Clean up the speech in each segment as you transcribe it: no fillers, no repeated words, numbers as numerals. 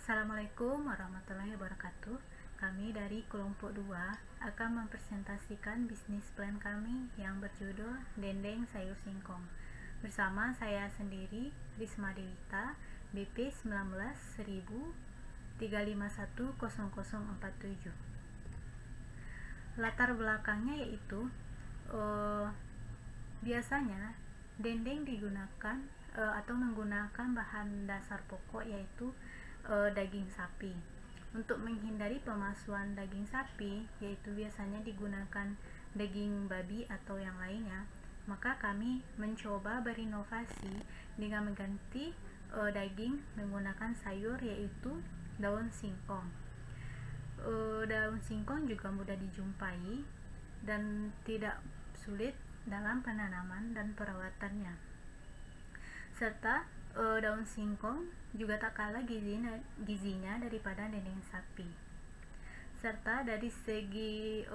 Assalamualaikum warahmatullahi wabarakatuh. Kami dari kelompok 2 akan mempresentasikan bisnis plan kami yang berjudul Dendeng Sayur Singkong. Bersama saya sendiri, Risma Dewita, BP 19.3510047. Latar belakangnya yaitu biasanya dendeng digunakan atau menggunakan bahan dasar pokok yaitu daging sapi. Untuk menghindari pemalsuan daging sapi, yaitu biasanya digunakan daging babi atau yang lainnya, maka kami mencoba berinovasi dengan mengganti daging menggunakan sayur yaitu daun singkong. Daun singkong juga mudah dijumpai dan tidak sulit dalam penanaman dan perawatannya. Serta daun singkong juga tak kalah gizinya daripada dendeng sapi. Serta dari segi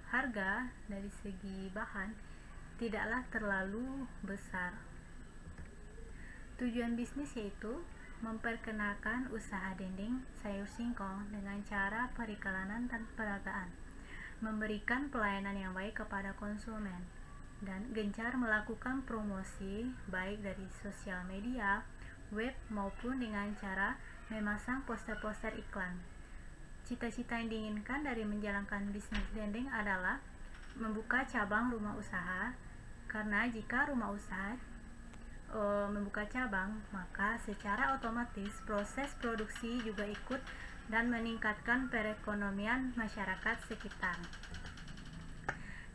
harga, dari segi bahan tidaklah terlalu besar. Tujuan bisnis yaitu memperkenalkan usaha dendeng sayur singkong dengan cara periklanan dan peragaan, memberikan pelayanan yang baik kepada konsumen, dan gencar melakukan promosi baik dari sosial media, web maupun dengan cara memasang poster-poster iklan. Cita-cita yang diinginkan dari menjalankan bisnis dendeng adalah membuka cabang rumah usaha, karena jika rumah usaha membuka cabang, maka secara otomatis proses produksi juga ikut dan meningkatkan perekonomian masyarakat sekitar.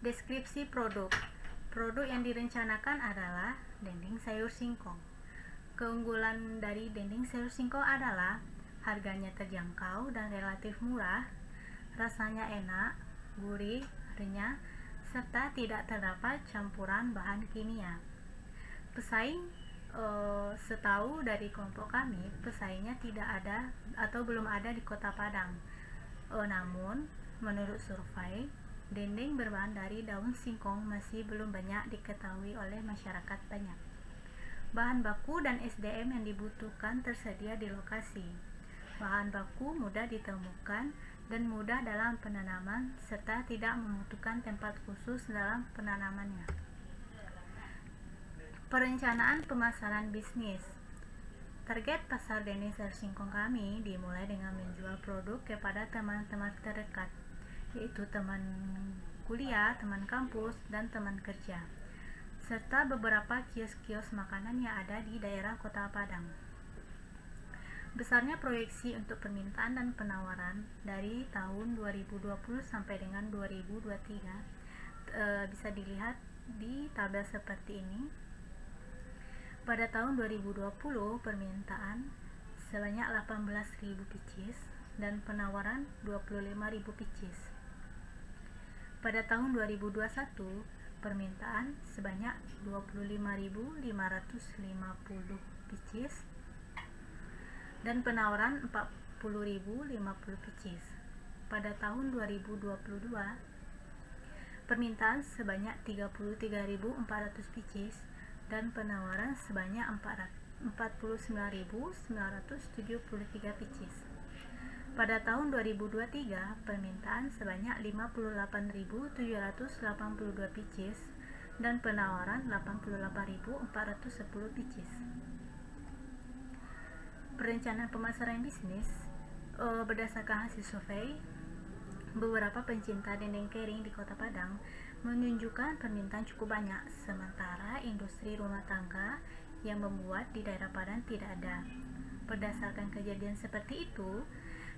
Deskripsi produk. Produk yang direncanakan adalah dendeng sayur singkong. Keunggulan dari dendeng sayur singkong adalah harganya terjangkau dan relatif murah, rasanya enak, gurih, renyah, serta tidak terdapat campuran bahan kimia. Pesaing, setahu dari kelompok kami, pesaingnya tidak ada atau belum ada di Kota Padang. Namun, menurut survei, dendeng berbahan dari daun singkong masih belum banyak diketahui oleh masyarakat banyak. Bahan baku dan SDM yang dibutuhkan tersedia di lokasi. Bahan baku mudah ditemukan dan mudah dalam penanaman serta tidak membutuhkan tempat khusus dalam penanamannya. Perencanaan pemasaran bisnis. Target pasar dendeng sayur singkong kami dimulai dengan menjual produk kepada teman-teman terdekat, yaitu teman kuliah, teman kampus, dan teman kerja, serta beberapa kios-kios makanan yang ada di daerah Kota Padang. Besarnya proyeksi untuk permintaan dan penawaran dari tahun 2020 sampai dengan 2023 bisa dilihat di tabel seperti ini. Pada tahun 2020, permintaan sebanyak 18.000 pieces dan penawaran 25.000 pieces. Pada tahun 2021, permintaan sebanyak 25.550 pieces dan penawaran 40.050 pieces. Pada tahun 2022, permintaan sebanyak 33.400 pieces dan penawaran sebanyak 49.973 pieces. Pada tahun 2023, permintaan sebanyak 58.782 pieces dan penawaran 88.410 pieces. Perencanaan pemasaran bisnis berdasarkan hasil survei, beberapa pencinta dendeng kering di Kota Padang menunjukkan permintaan cukup banyak, sementara industri rumah tangga yang membuat di daerah Padang tidak ada. Berdasarkan kejadian seperti itu,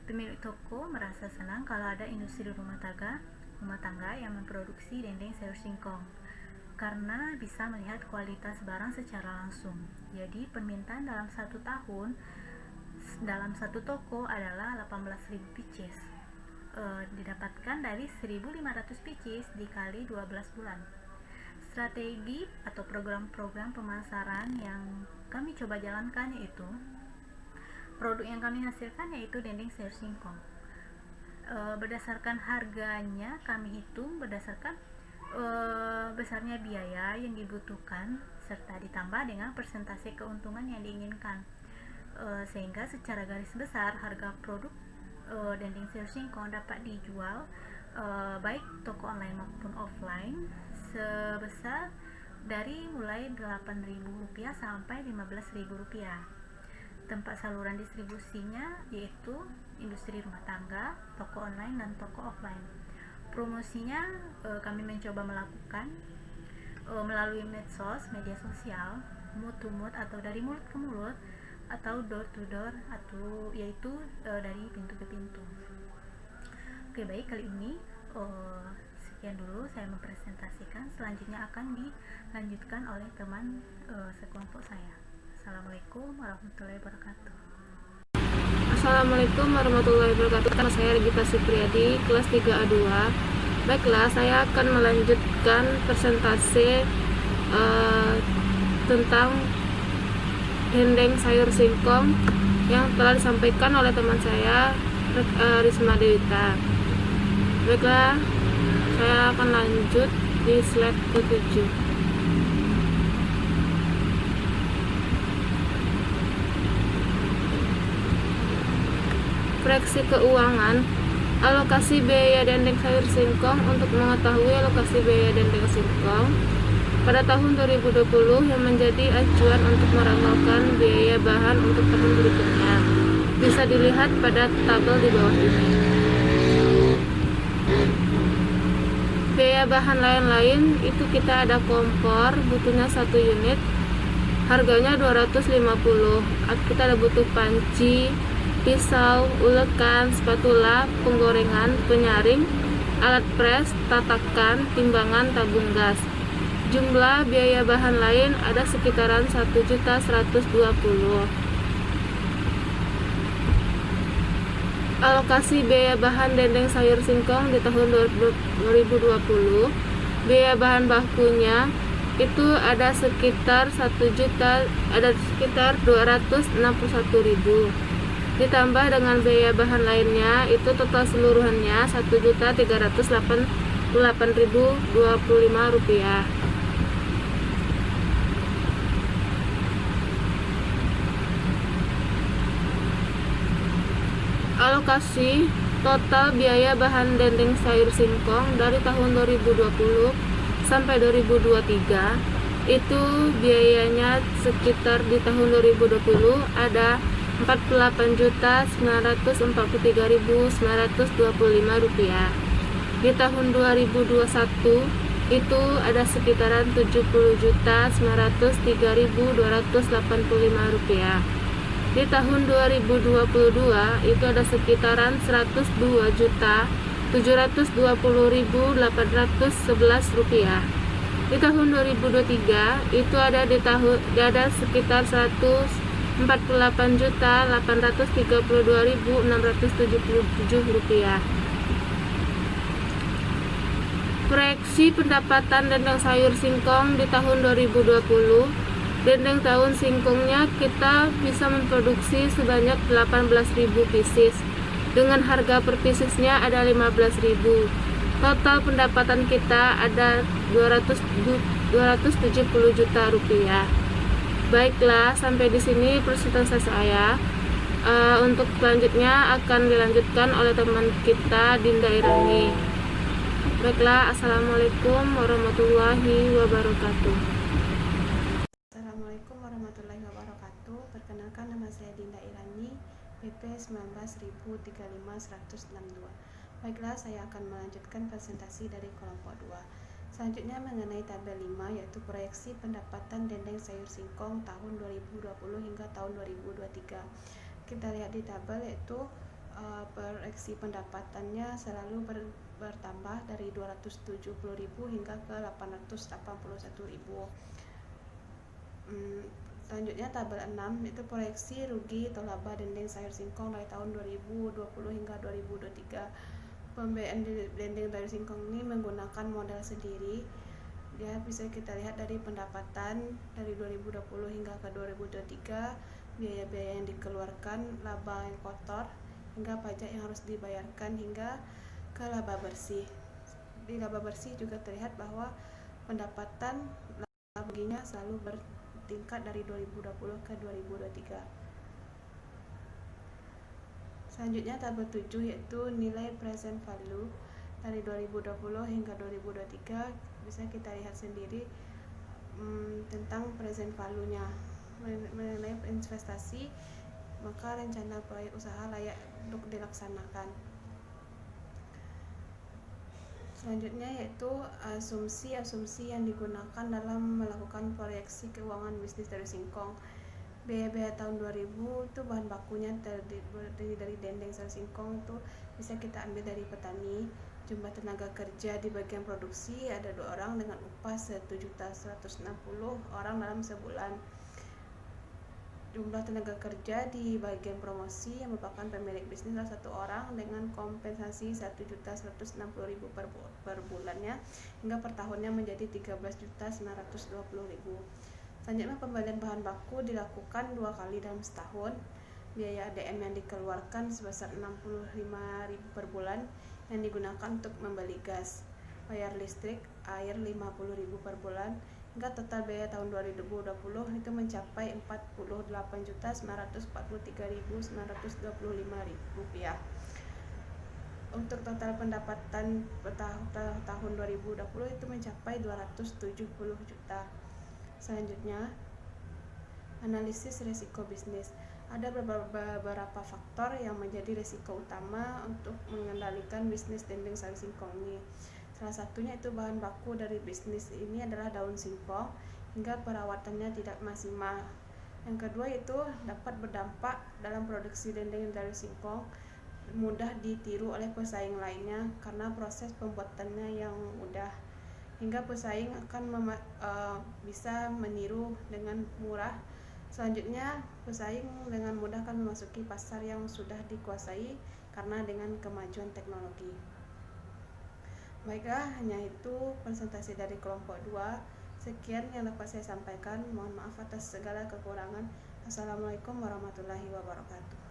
pemilik toko merasa senang kalau ada industri rumah tangga yang memproduksi dendeng sayur singkong, karena bisa melihat kualitas barang secara langsung. Jadi permintaan dalam satu tahun dalam satu toko adalah 18.000 pieces, didapatkan dari 1.500 pieces dikali 12 bulan. Strategi atau program-program pemasaran yang kami coba jalankan yaitu produk yang kami hasilkan yaitu dendeng sayur singkong. Berdasarkan harganya kami hitung berdasarkan besarnya biaya yang dibutuhkan serta ditambah dengan persentase keuntungan yang diinginkan. sehingga secara garis besar harga produk dendeng sayur singkong dapat dijual baik toko online maupun offline sebesar dari mulai Rp8.000 sampai Rp15.000. Tempat saluran distribusinya yaitu industri rumah tangga, toko online, dan toko offline. Promosinya kami mencoba melakukan melalui medsos, media sosial, mood to mood atau dari mulut ke mulut, atau door to door, atau yaitu dari pintu ke pintu. Oke, baik, kali ini sekian dulu saya mempresentasikan. Selanjutnya akan dilanjutkan oleh teman sekelompok saya. Assalamualaikum warahmatullahi wabarakatuh. Assalamualaikum warahmatullahi wabarakatuh. Nama saya Regita Supriyadi, kelas 3A2. Baiklah, saya akan melanjutkan presentasi tentang dendeng sayur singkong yang telah disampaikan oleh teman saya, Risma Dewita. Baiklah, saya akan lanjut di slide ke-7. Proyeksi keuangan alokasi biaya dendeng sayur singkong. Untuk mengetahui alokasi biaya dendeng singkong pada tahun 2020 yang menjadi acuan untuk meramalkan biaya bahan untuk tahun berikutnya bisa dilihat pada tabel di bawah ini. Biaya bahan lain-lain itu kita ada kompor, butuhnya 1 unit, harganya 250. Kita ada butuh panci, pisau, ulekan, spatula, penggorengan, penyaring, alat pres, tatakan, timbangan, tabung gas. Jumlah biaya bahan lain ada sekitaran 1.120.000. Alokasi biaya bahan dendeng sayur singkong di tahun 2020, biaya bahan bakunya itu ada sekitar 261.000, ditambah dengan biaya bahan lainnya itu total seluruhannya Rp1.388.025. Alokasi total biaya bahan dendeng sayur singkong dari tahun 2020 sampai 2023 itu biayanya sekitar di tahun 2020 ada Rp48.943.925. Di tahun 2021 itu ada sekitaran Rp70.903.285. Di tahun 2022 itu ada sekitaran Rp102.720.811. Di tahun 2023 itu ada sekitar Rp144.832.677. Proyeksi pendapatan dendeng sayur singkong di tahun 2020. Dendeng daun singkongnya kita bisa memproduksi sebanyak 18.000 pieces. Dengan harga per piecesnya ada 15.000. Total pendapatan kita ada 270 juta rupiah. Baiklah, sampai di sini presentasi saya. Untuk selanjutnya akan dilanjutkan oleh teman kita Dinda Irani. Baiklah, assalamualaikum warahmatullahi wabarakatuh. Assalamualaikum warahmatullahi wabarakatuh. Perkenalkan, nama saya Dinda Irani, PP 19.35162. Baiklah, saya akan melanjutkan presentasi dari kelompok 2. Selanjutnya mengenai tabel 5, yaitu proyeksi pendapatan dendeng sayur singkong tahun 2020 hingga tahun 2023. Kita lihat di tabel yaitu proyeksi pendapatannya selalu bertambah dari 270.000 hingga ke 881.000. Selanjutnya tabel 6 itu proyeksi rugi atau laba dendeng sayur singkong dari tahun 2020 hingga 2023. Pembiayaan dendeng sayur singkong ini menggunakan modal sendiri. Dia bisa kita lihat dari pendapatan dari 2020 hingga ke 2023, biaya-biaya yang dikeluarkan, laba yang kotor, hingga pajak yang harus dibayarkan, hingga ke laba bersih. Di laba bersih juga terlihat bahwa pendapatan laba baginya selalu tingkat dari 2020 ke 2023. Selanjutnya tabel 7 yaitu nilai present value dari 2020 hingga 2023. Bisa kita lihat sendiri tentang present value-nya. Mengenai investasi, maka rencana proyek usaha layak untuk dilaksanakan. Selanjutnya yaitu asumsi yang digunakan dalam melakukan proyeksi keuangan bisnis dari singkong. Biaya tahun 2000 itu bahan bakunya terdiri dari dendeng sayur singkong, itu bisa kita ambil dari petani. Jumlah tenaga kerja di bagian produksi ada 2 orang dengan upah 1.160 orang dalam sebulan. Jumlah tenaga kerja di bagian promosi yang merupakan pemilik bisnis adalah 1 orang dengan kompensasi 1.160.000 per bulannya, hingga per tahunnya menjadi 13.920.000. Selanjutnya pembelian bahan baku dilakukan 2 kali dalam setahun. Biaya ADM yang dikeluarkan sebesar 65.000 per bulan yang digunakan untuk membeli gas, bayar listrik, air 50.000 per bulan, hingga total biaya tahun 2020 itu mencapai 48.943.925 rupiah. Untuk total pendapatan tahun 2020 itu mencapai 270 juta. Selanjutnya, analisis risiko bisnis. Ada beberapa faktor yang menjadi risiko utama untuk mengendalikan bisnis dendeng sayur singkong ini. Salah satunya itu bahan baku dari bisnis ini adalah daun singkong, hingga perawatannya tidak maksimal. Yang kedua itu dapat berdampak dalam produksi dendeng sayur singkong, mudah ditiru oleh pesaing lainnya karena proses pembuatannya yang mudah, hingga pesaing akan bisa meniru dengan murah. Selanjutnya, pesaing dengan mudah akan memasuki pasar yang sudah dikuasai karena dengan kemajuan teknologi. Baiklah, hanya itu presentasi dari kelompok 2. Sekian yang dapat saya sampaikan. Mohon maaf atas segala kekurangan. Assalamualaikum warahmatullahi wabarakatuh.